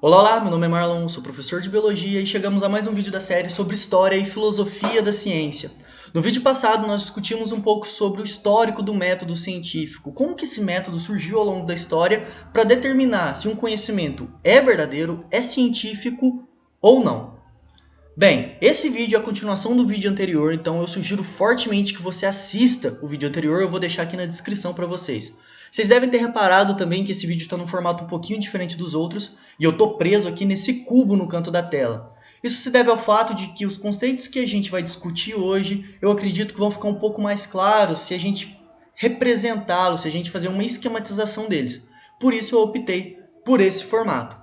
Olá, olá, meu nome é Marlon, sou professor de Biologia e chegamos a mais um vídeo da série sobre História e Filosofia da Ciência. No vídeo passado nós discutimos um pouco sobre o histórico do método científico, como que esse método surgiu ao longo da história para determinar se um conhecimento é verdadeiro, é científico ou não. Bem, esse vídeo é a continuação do vídeo anterior, então eu sugiro fortemente que você assista o vídeo anterior, eu vou deixar aqui na descrição para vocês. Vocês devem ter reparado também que esse vídeo está num formato um pouquinho diferente dos outros, e eu estou preso aqui nesse cubo no canto da tela. Isso se deve ao fato de que os conceitos que a gente vai discutir hoje, eu acredito que vão ficar um pouco mais claros se a gente representá-los, se a gente fazer uma esquematização deles. Por isso eu optei por esse formato.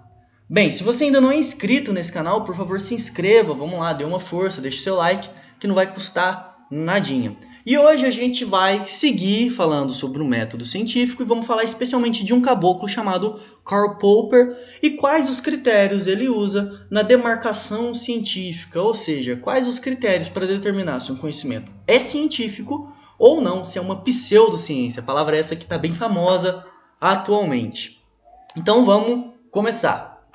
Bem, se você ainda não é inscrito nesse canal, por favor se inscreva, vamos lá, dê uma força, deixe seu like, que não vai custar nadinha. E hoje a gente vai seguir falando sobre o método científico e vamos falar especialmente de um caboclo chamado Karl Popper e quais os critérios ele usa na demarcação científica, ou seja, quais os critérios para determinar se um conhecimento é científico ou não, se é uma pseudociência, a palavra essa que está bem famosa atualmente. Então vamos começar.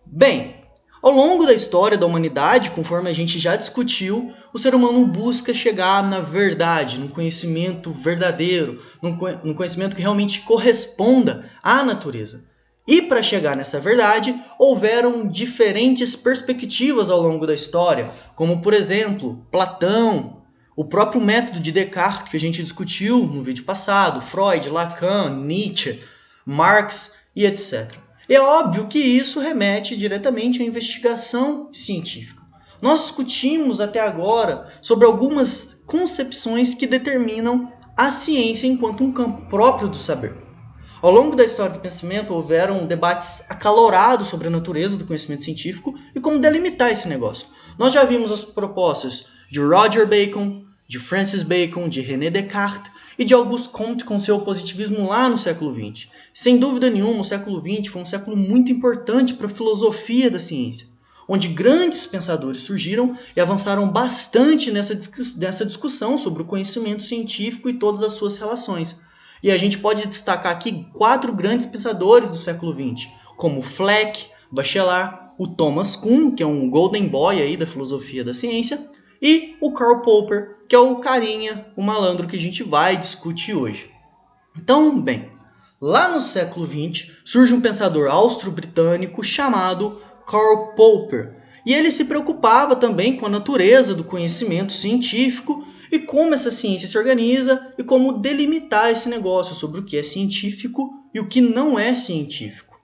Bem, ao longo da história da humanidade, conforme a gente já discutiu, o ser humano busca chegar na verdade, num conhecimento verdadeiro, num conhecimento que realmente corresponda à natureza. E para chegar nessa verdade, houveram diferentes perspectivas ao longo da história, como por exemplo, Platão, o próprio método de Descartes que a gente discutiu no vídeo passado, Freud, Lacan, Nietzsche, Marx e etc. É óbvio que isso remete diretamente à investigação científica. Nós discutimos até agora sobre algumas concepções que determinam a ciência enquanto um campo próprio do saber. Ao longo da história do pensamento, houveram debates acalorados sobre a natureza do conhecimento científico e como delimitar esse negócio. Nós já vimos as propostas de Roger Bacon, de Francis Bacon, de René Descartes, e de Auguste Comte com seu positivismo lá no século XX. Sem dúvida nenhuma, o século XX foi um século muito importante para a filosofia da ciência, onde grandes pensadores surgiram e avançaram bastante nessa discussão sobre o conhecimento científico e todas as suas relações. E a gente pode destacar aqui 4 grandes pensadores do século XX, como Fleck, Bachelard, o Thomas Kuhn, que é um golden boy aí da filosofia da ciência, e o Karl Popper, que é o carinha, o malandro que a gente vai discutir hoje. Então, bem, lá no século XX surge um pensador austro-britânico chamado Karl Popper. E ele se preocupava também com a natureza do conhecimento científico e como essa ciência se organiza e como delimitar esse negócio sobre o que é científico e o que não é científico.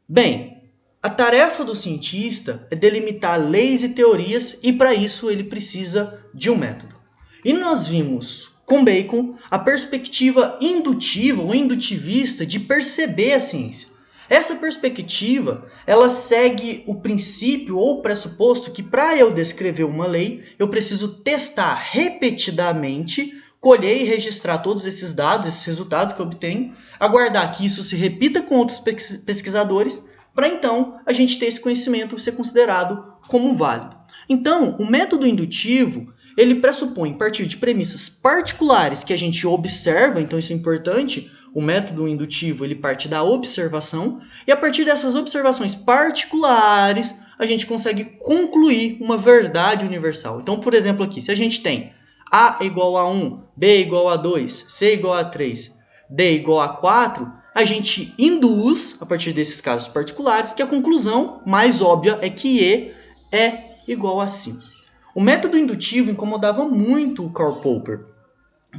Bem, a tarefa do cientista é delimitar leis e teorias e para isso ele precisa de um método. E nós vimos com Bacon a perspectiva indutiva ou indutivista de perceber a ciência. Essa perspectiva, ela segue o princípio ou pressuposto que para eu descrever uma lei, eu preciso testar repetidamente, colher e registrar todos esses dados, esses resultados que eu obtenho, aguardar que isso se repita com outros pesquisadores, para então a gente ter esse conhecimento ser considerado como válido. Então, o método indutivo, ele pressupõe partir de premissas particulares que a gente observa, então isso é importante, o método indutivo ele parte da observação, e a partir dessas observações particulares, a gente consegue concluir uma verdade universal. Então, por exemplo aqui, se a gente tem A igual a 1, B igual a 2, C igual a 3, D igual a 4, a gente induz, a partir desses casos particulares, que a conclusão mais óbvia é que E é igual a 5. O método indutivo incomodava muito o Karl Popper.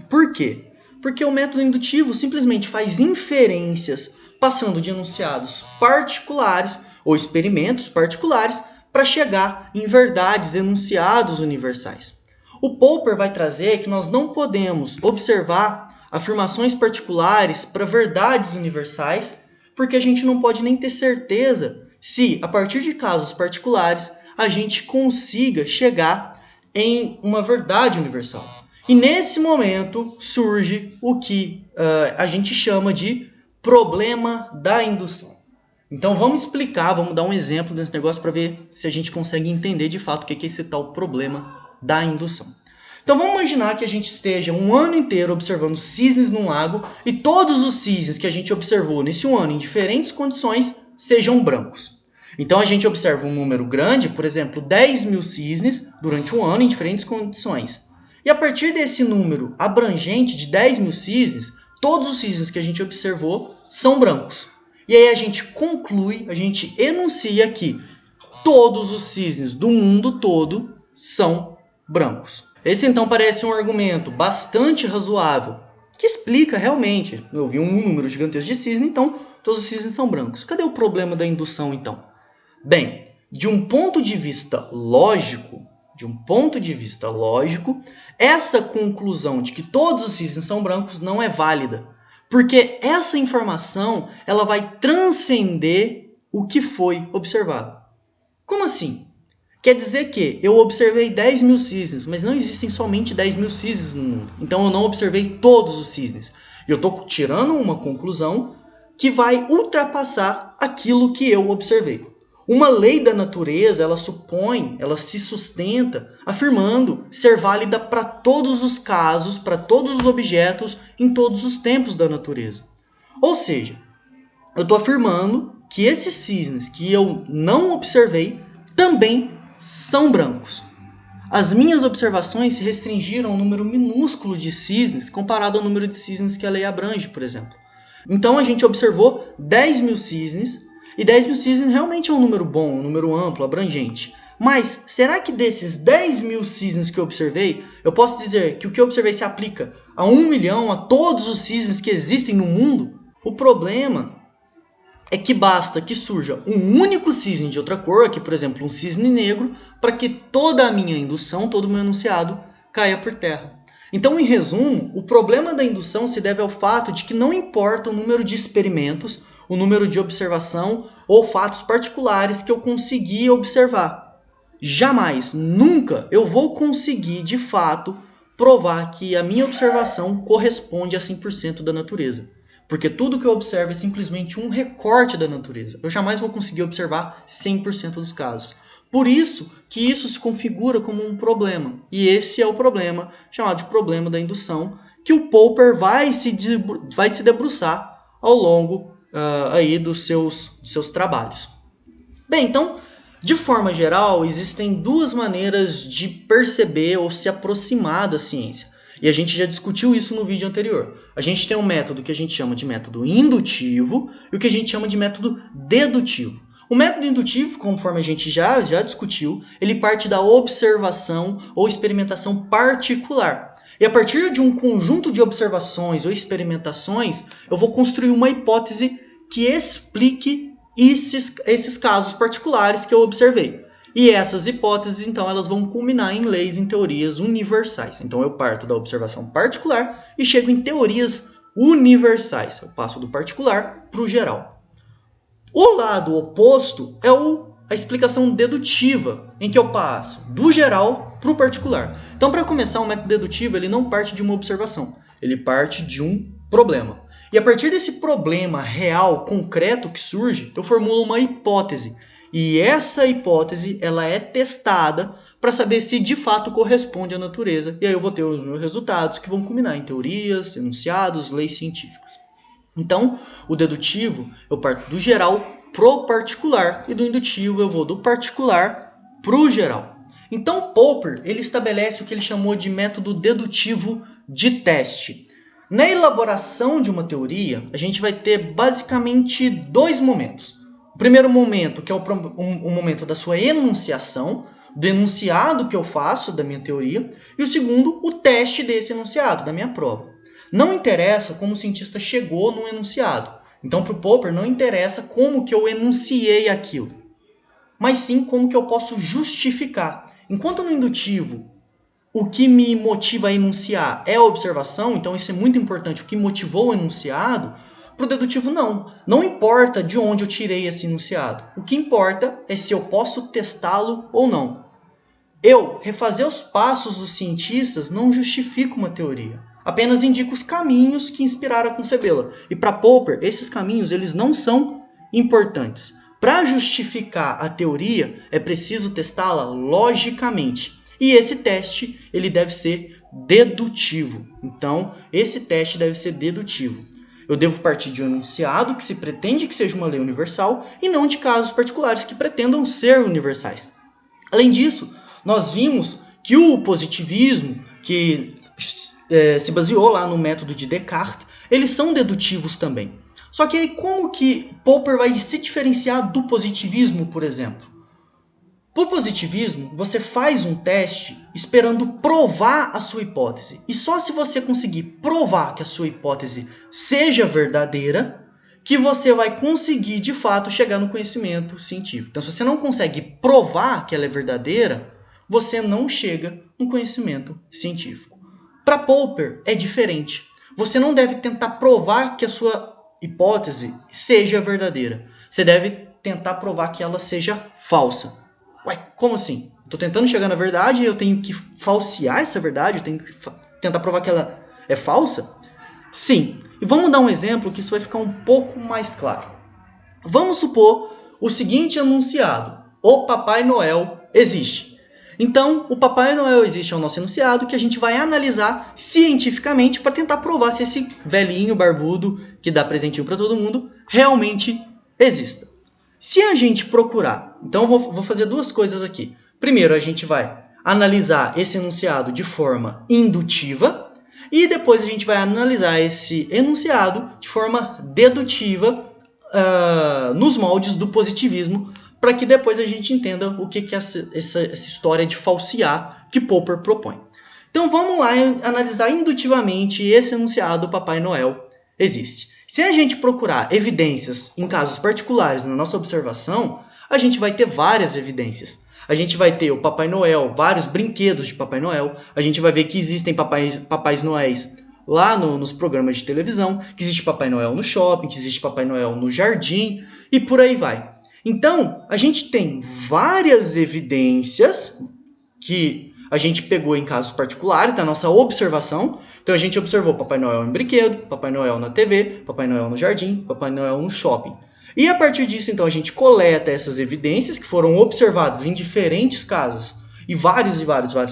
Por quê? Porque o método indutivo simplesmente faz inferências passando de enunciados particulares ou experimentos particulares para chegar em verdades, enunciados universais. O Popper vai trazer que nós não podemos observar afirmações particulares para verdades universais, porque a gente não pode nem ter certeza se, a partir de casos particulares, a gente consiga chegar em uma verdade universal. E nesse momento surge o que a gente chama de problema da indução. Então vamos explicar, vamos dar um exemplo desse negócio para ver se a gente consegue entender de fato o que é esse tal problema da indução. Então vamos imaginar que a gente esteja um ano inteiro observando cisnes num lago e todos os cisnes que a gente observou nesse ano em diferentes condições sejam brancos. Então a gente observa um número grande, por exemplo, 10 mil cisnes durante um ano em diferentes condições. E a partir desse número abrangente de 10 mil cisnes, todos os cisnes que a gente observou são brancos. E aí a gente conclui, a gente enuncia que todos os cisnes do mundo todo são brancos. Esse então parece um argumento bastante razoável, que explica realmente, eu vi um número gigantesco de cisne, então todos os cisnes são brancos. Cadê o problema da indução então? Bem, de um ponto de vista lógico, essa conclusão de que todos os cisnes são brancos não é válida, porque essa informação ela vai transcender o que foi observado. Como assim? Quer dizer que eu observei 10 mil cisnes, mas não existem somente 10 mil cisnes no mundo. Então eu não observei todos os cisnes. Eu estou tirando uma conclusão que vai ultrapassar aquilo que eu observei. Uma lei da natureza, ela se sustenta afirmando ser válida para todos os casos, para todos os objetos, em todos os tempos da natureza. Ou seja, eu estou afirmando que esses cisnes que eu não observei também são brancos. As minhas observações se restringiram a um número minúsculo de cisnes comparado ao número de cisnes que a lei abrange, por exemplo. Então a gente observou 10 mil cisnes, e 10 mil cisnes realmente é um número bom, um número amplo, abrangente. Mas será que desses 10 mil cisnes que eu observei, eu posso dizer que o que eu observei se aplica a 1 milhão, a todos os cisnes que existem no mundo? O problema é que basta que surja um único cisne de outra cor, aqui por exemplo um cisne negro, para que toda a minha indução, todo o meu enunciado caia por terra. Então, em resumo, o problema da indução se deve ao fato de que não importa o número de experimentos, o número de observação ou fatos particulares que eu consegui observar. Jamais, nunca eu vou conseguir de fato provar que a minha observação corresponde a 100% da natureza. Porque tudo que eu observo é simplesmente um recorte da natureza. Eu jamais vou conseguir observar 100% dos casos. Por isso que isso se configura como um problema. E esse é o problema, chamado de problema da indução, que o Popper vai se debruçar ao longo aí dos seus trabalhos. Bem, então, de forma geral, existem duas maneiras de perceber ou se aproximar da ciência. E a gente já discutiu isso no vídeo anterior. A gente tem um método que a gente chama de método indutivo e o que a gente chama de método dedutivo. O método indutivo, conforme a gente já discutiu, ele parte da observação ou experimentação particular. E a partir de um conjunto de observações ou experimentações, eu vou construir uma hipótese que explique esses casos particulares que eu observei. E essas hipóteses, então, elas vão culminar em leis, em teorias universais. Então, eu parto da observação particular e chego em teorias universais. Eu passo do particular para o geral. O lado oposto é a explicação dedutiva, em que eu passo do geral para o particular. Então, para começar, o método dedutivo ele não parte de uma observação, ele parte de um problema. E a partir desse problema real, concreto que surge, eu formulo uma hipótese. E essa hipótese ela é testada para saber se de fato corresponde à natureza. E aí eu vou ter os meus resultados que vão culminar em teorias, enunciados, leis científicas. Então, o dedutivo eu parto do geral pro particular e do indutivo eu vou do particular pro geral. Então, Popper ele estabelece o que ele chamou de método dedutivo de teste. Na elaboração de uma teoria, a gente vai ter basicamente dois momentos. O primeiro momento, que é o momento da sua enunciação, do enunciado que eu faço da minha teoria, e o segundo, o teste desse enunciado, da minha prova. Não interessa como o cientista chegou no enunciado. Então, para o Popper, não interessa como que eu enunciei aquilo, mas sim como que eu posso justificar. Enquanto no indutivo, o que me motiva a enunciar é a observação, então isso é muito importante, o que motivou o enunciado. Para o dedutivo, não importa de onde eu tirei esse enunciado. O que importa é se eu posso testá-lo ou não. Eu refazer os passos dos cientistas não justifica uma teoria. Apenas indica os caminhos que inspiraram a concebê-la. E para Popper, esses caminhos eles não são importantes. Para justificar a teoria, é preciso testá-la logicamente. E esse teste ele deve ser dedutivo. Então, esse teste deve ser dedutivo. Eu devo partir de um enunciado que se pretende que seja uma lei universal e não de casos particulares que pretendam ser universais. Além disso, nós vimos que o positivismo, que se baseou lá no método de Descartes, eles são dedutivos também. Só que aí como que Popper vai se diferenciar do positivismo, por exemplo? Por positivismo, você faz um teste esperando provar a sua hipótese. E só se você conseguir provar que a sua hipótese seja verdadeira, que você vai conseguir, de fato, chegar no conhecimento científico. Então, se você não consegue provar que ela é verdadeira, você não chega no conhecimento científico. Para Popper, é diferente. Você não deve tentar provar que a sua hipótese seja verdadeira. Você deve tentar provar que ela seja falsa. Ué, como assim? Estou tentando chegar na verdade e eu tenho que falsear essa verdade? Eu tenho que tentar provar que ela é falsa? Sim. E vamos dar um exemplo que isso vai ficar um pouco mais claro. Vamos supor o seguinte enunciado. O Papai Noel existe. Então, o Papai Noel existe é o nosso enunciado que a gente vai analisar cientificamente para tentar provar se esse velhinho barbudo que dá presentinho para todo mundo realmente exista. Se a gente procurar, então eu vou fazer duas coisas aqui. Primeiro, a gente vai analisar esse enunciado de forma indutiva e depois a gente vai analisar esse enunciado de forma dedutiva nos moldes do positivismo para que depois a gente entenda o que é essa história de falsear que Popper propõe. Então vamos lá analisar indutivamente esse enunciado Papai Noel existe. Se a gente procurar evidências em casos particulares na nossa observação, a gente vai ter várias evidências. A gente vai ter o Papai Noel, vários brinquedos de Papai Noel. A gente vai ver que existem Papais Noéis lá nos programas de televisão, que existe Papai Noel no shopping, que existe Papai Noel no jardim e por aí vai. Então, a gente tem várias evidências que a gente pegou em casos particulares da nossa observação. Então a gente observou Papai Noel em brinquedo, Papai Noel na TV, Papai Noel no jardim, Papai Noel no shopping. E a partir disso, então, a gente coleta essas evidências que foram observadas em diferentes casos e vários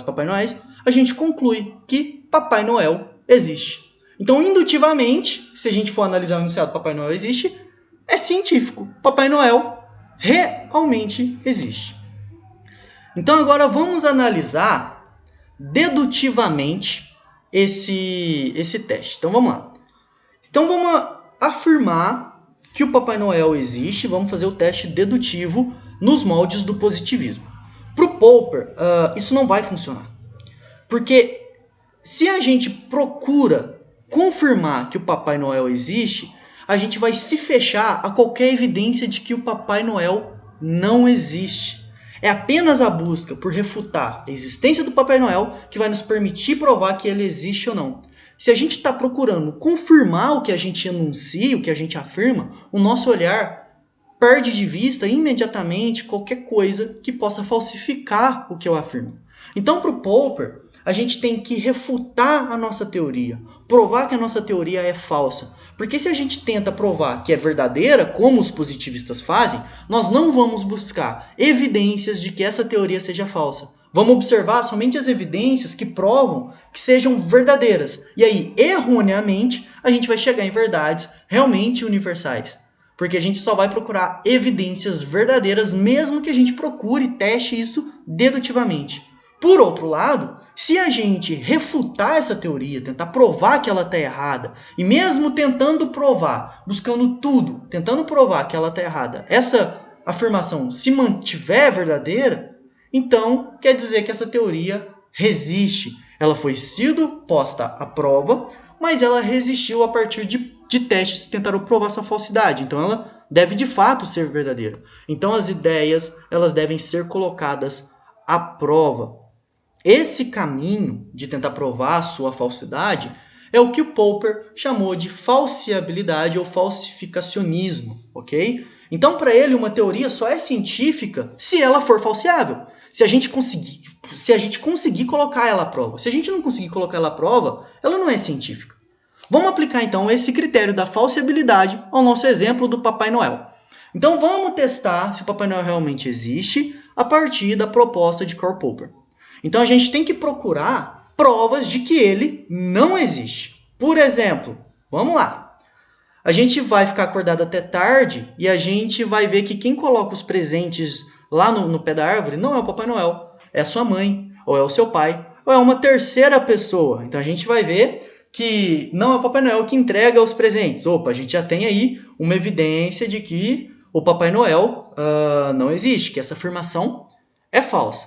Papai Noéis, a gente conclui que Papai Noel existe. Então, indutivamente, se a gente for analisar o enunciado Papai Noel existe, é científico. Papai Noel realmente existe. Então agora vamos analisar dedutivamente esse teste. Então vamos lá. Então vamos afirmar que o Papai Noel existe. Vamos fazer o teste dedutivo nos moldes do positivismo. Para o Popper, isso não vai funcionar. Porque se a gente procura confirmar que o Papai Noel existe, a gente vai se fechar a qualquer evidência de que o Papai Noel não existe. É apenas a busca por refutar a existência do Papai Noel que vai nos permitir provar que ele existe ou não. Se a gente está procurando confirmar o que a gente enuncia, o que a gente afirma, o nosso olhar perde de vista imediatamente qualquer coisa que possa falsificar o que eu afirmo. Então, para o Popper, a gente tem que refutar a nossa teoria, provar que a nossa teoria é falsa. Porque se a gente tenta provar que é verdadeira, como os positivistas fazem, nós não vamos buscar evidências de que essa teoria seja falsa. Vamos observar somente as evidências que provam que sejam verdadeiras. E aí, erroneamente, a gente vai chegar em verdades realmente universais. Porque a gente só vai procurar evidências verdadeiras, mesmo que a gente procure e teste isso dedutivamente. Por outro lado, se a gente refutar essa teoria, tentar provar que ela está errada, e mesmo tentando provar, buscando tudo, tentando provar que ela está errada, essa afirmação se mantiver verdadeira, então quer dizer que essa teoria resiste. Ela foi sido posta à prova, mas ela resistiu a partir de testes que tentaram provar sua falsidade. Então ela deve de fato ser verdadeira. Então as ideias elas devem ser colocadas à prova. Esse caminho de tentar provar a sua falsidade é o que o Popper chamou de falseabilidade ou falsificacionismo, ok? Então, para ele, uma teoria só é científica se ela for falseável. Se a gente conseguir colocar ela à prova. Se a gente não conseguir colocar ela à prova, ela não é científica. Vamos aplicar, então, esse critério da falseabilidade ao nosso exemplo do Papai Noel. Então, vamos testar se o Papai Noel realmente existe a partir da proposta de Karl Popper. Então, a gente tem que procurar provas de que ele não existe. Por exemplo, vamos lá. A gente vai ficar acordado até tarde e a gente vai ver que quem coloca os presentes lá no pé da árvore não é o Papai Noel, é a sua mãe, ou é o seu pai, ou é uma terceira pessoa. Então a gente vai ver que não é o Papai Noel que entrega os presentes. Opa, a gente já tem aí uma evidência de que o Papai Noel não existe, que essa afirmação é falsa.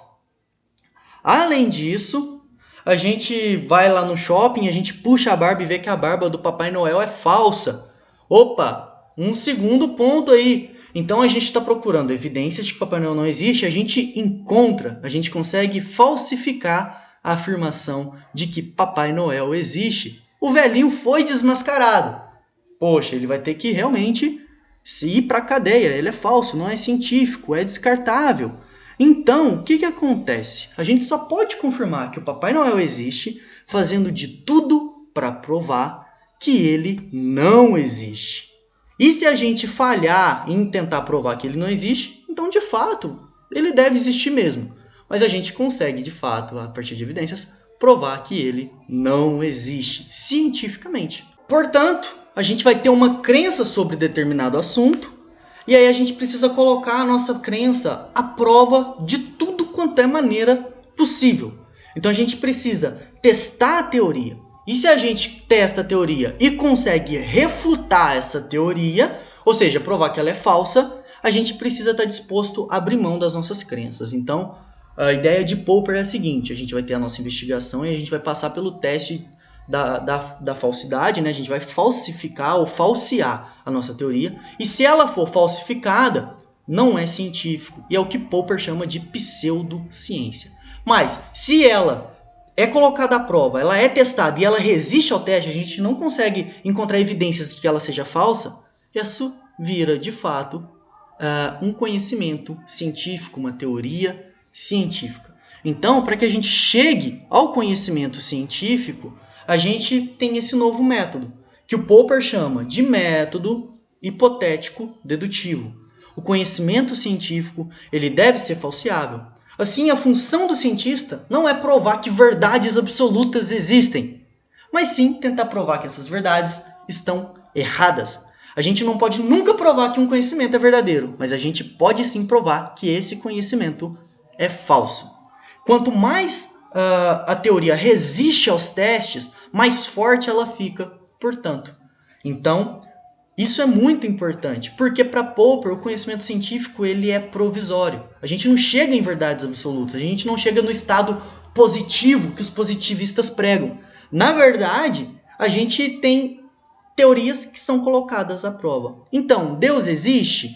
Além disso, a gente vai lá no shopping, a gente puxa a barba e vê que a barba do Papai Noel é falsa. Opa, um segundo ponto aí. Então a gente está procurando evidências de que Papai Noel não existe, a gente encontra, a gente consegue falsificar a afirmação de que Papai Noel existe. O velhinho foi desmascarado. Poxa, ele vai ter que realmente ir para a cadeia. Ele é falso, não é científico, é descartável. Então, o que acontece? A gente só pode confirmar que o Papai Noel existe fazendo de tudo para provar que ele não existe. E se a gente falhar em tentar provar que ele não existe, então, de fato, ele deve existir mesmo. Mas a gente consegue, de fato, a partir de evidências, provar que ele não existe cientificamente. Portanto, a gente vai ter uma crença sobre determinado assunto, e aí a gente precisa colocar a nossa crença à prova de tudo quanto é maneira possível. Então a gente precisa testar a teoria. E se a gente testa a teoria e consegue refutar essa teoria, ou seja, provar que ela é falsa, a gente precisa estar disposto a abrir mão das nossas crenças. Então, a ideia de Popper é a seguinte: a gente vai ter a nossa investigação e a gente vai passar pelo teste da falsidade, né? A gente vai falsificar ou falsear a nossa teoria. E se ela for falsificada, não é científico. E é o que Popper chama de pseudociência. Mas, se ela é colocada à prova, ela é testada e ela resiste ao teste, a gente não consegue encontrar evidências de que ela seja falsa, isso vira, de fato, um conhecimento científico, uma teoria científica. Então, para que a gente chegue ao conhecimento científico, a gente tem esse novo método, que o Popper chama de método hipotético dedutivo. O conhecimento científico ele deve ser falseável. Assim, a função do cientista não é provar que verdades absolutas existem, mas sim tentar provar que essas verdades estão erradas. A gente não pode nunca provar que um conhecimento é verdadeiro, mas a gente pode sim provar que esse conhecimento é falso. Quanto mais a teoria resiste aos testes, mais forte ela fica, portanto. Então, isso é muito importante, porque para Popper o conhecimento científico ele é provisório. A gente não chega em verdades absolutas, a gente não chega no estado positivo que os positivistas pregam. Na verdade, a gente tem teorias que são colocadas à prova. Então, Deus existe?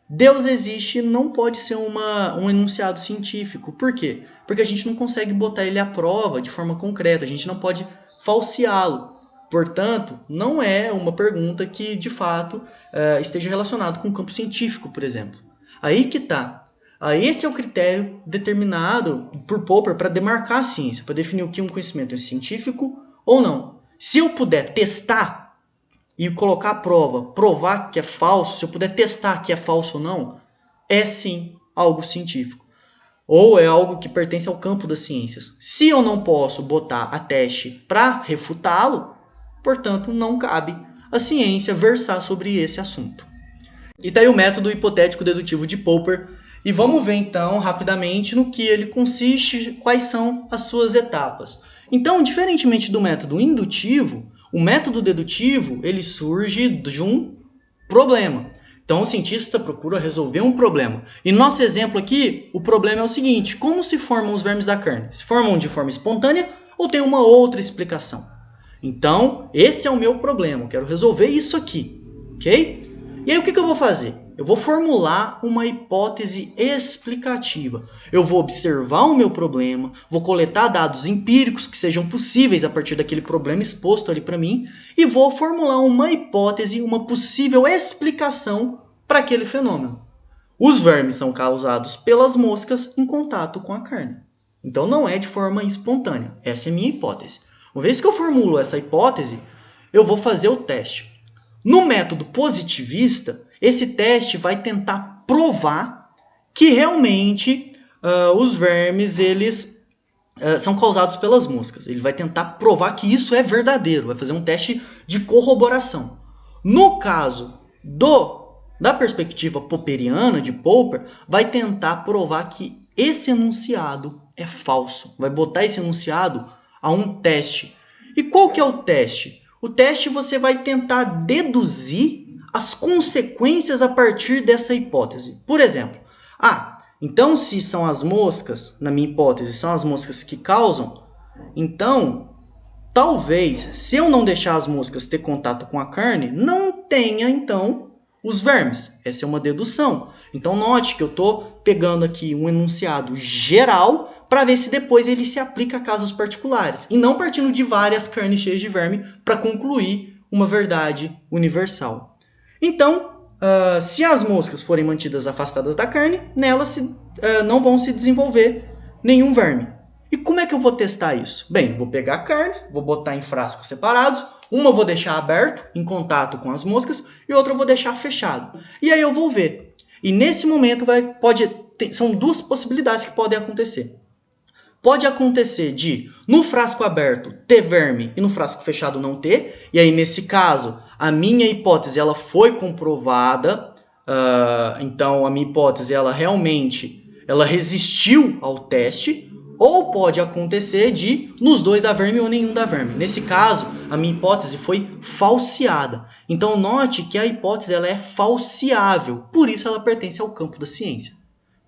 Deus existe não pode ser um enunciado científico. Por quê? Porque a gente não consegue botar ele à prova de forma concreta, a gente não pode falseá-lo. Portanto, não é uma pergunta que, de fato, esteja relacionada com o campo científico, por exemplo. Aí que está. Esse é o critério determinado por Popper para demarcar a ciência, para definir o que um conhecimento é científico ou não. Se eu puder testar e colocar à prova, provar que é falso, se eu puder testar que é falso ou não, é sim algo científico. Ou é algo que pertence ao campo das ciências. Se eu não posso botar a teste para refutá-lo, portanto, não cabe à ciência versar sobre esse assunto. E está aí o método hipotético dedutivo de Popper. E vamos ver então, rapidamente, no que ele consiste, quais são as suas etapas. Então, diferentemente do método indutivo, o método dedutivo ele surge de um problema. Então, o cientista procura resolver um problema. E nosso exemplo aqui, o problema é o seguinte: como se formam os vermes da carne? Se formam de forma espontânea ou tem uma outra explicação? Então, esse é o meu problema. Eu quero resolver isso aqui, ok? E aí, o que eu vou fazer? Eu vou formular uma hipótese explicativa. Eu vou observar o meu problema, vou coletar dados empíricos que sejam possíveis a partir daquele problema exposto ali para mim e vou formular uma hipótese, uma possível explicação para aquele fenômeno. Os vermes são causados pelas moscas em contato com a carne. Então não é de forma espontânea. Essa é a minha hipótese. Uma vez que eu formulo essa hipótese, eu vou fazer o teste. No método positivista, esse teste vai tentar provar que realmente os vermes eles são causados pelas moscas. Ele vai tentar provar que isso é verdadeiro, vai fazer um teste de corroboração. No caso da perspectiva popperiana de Popper, vai tentar provar que esse enunciado é falso. Vai botar esse enunciado a um teste. E qual que é o teste? O teste você vai tentar deduzir as consequências a partir dessa hipótese. Por exemplo, então se são as moscas, na minha hipótese, são as moscas que causam, então talvez, se eu não deixar as moscas ter contato com a carne, não tenha, então, os vermes. Essa é uma dedução. Então, note que eu estou pegando aqui um enunciado geral para ver se depois ele se aplica a casos particulares. E não partindo de várias carnes cheias de verme para concluir uma verdade universal. Então, se as moscas forem mantidas afastadas da carne, nelas não vão se desenvolver nenhum verme. E como é que eu vou testar isso? Bem, vou pegar a carne, vou botar em frascos separados, uma eu vou deixar aberto, em contato com as moscas, e outra eu vou deixar fechado. E aí eu vou ver. E nesse momento são duas possibilidades que podem acontecer. Pode acontecer de, no frasco aberto, ter verme e no frasco fechado não ter. E aí, nesse caso, a minha hipótese ela foi comprovada. Então, a minha hipótese ela realmente resistiu ao teste. Ou pode acontecer de, nos dois dá verme ou nenhum dá verme. Nesse caso, a minha hipótese foi falseada. Então, note que a hipótese ela é falseável. Por isso, ela pertence ao campo da ciência.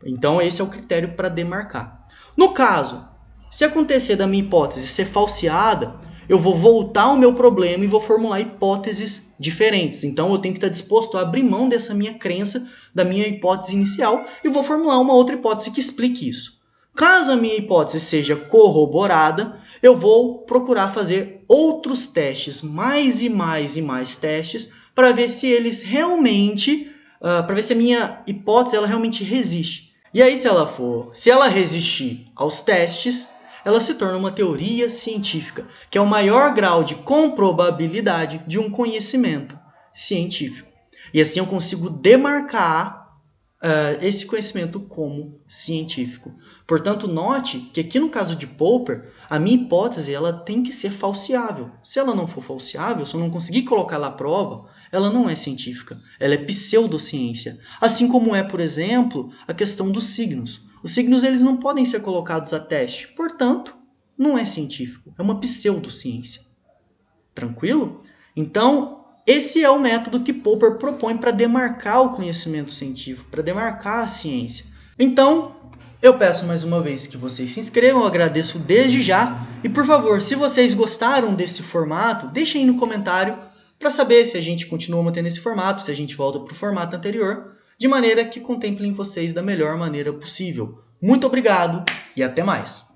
Então, esse é o critério para demarcar. No caso, se acontecer da minha hipótese ser falseada, eu vou voltar ao meu problema e vou formular hipóteses diferentes. Então, eu tenho que estar disposto a abrir mão dessa minha crença, da minha hipótese inicial, e vou formular uma outra hipótese que explique isso. Caso a minha hipótese seja corroborada, eu vou procurar fazer outros testes, mais e mais e mais testes, para ver se eles realmente, para ver se a minha hipótese ela realmente resiste. E aí, se ela resistir aos testes, ela se torna uma teoria científica, que é o maior grau de comprobabilidade de um conhecimento científico. E assim eu consigo demarcar esse conhecimento como científico. Portanto, note que aqui no caso de Popper, a minha hipótese ela tem que ser falseável. Se ela não for falseável, se eu não conseguir colocar ela à prova, ela não é científica, ela é pseudociência. Assim como é, por exemplo, a questão dos signos. Os signos eles não podem ser colocados a teste, portanto, não é científico, é uma pseudociência. Tranquilo? Então, esse é o método que Popper propõe para demarcar o conhecimento científico, para demarcar a ciência. Então, eu peço mais uma vez que vocês se inscrevam, eu agradeço desde já. E por favor, se vocês gostaram desse formato, deixem aí no comentário para saber se a gente continua mantendo esse formato, se a gente volta para o formato anterior, de maneira que contemplem vocês da melhor maneira possível. Muito obrigado e até mais!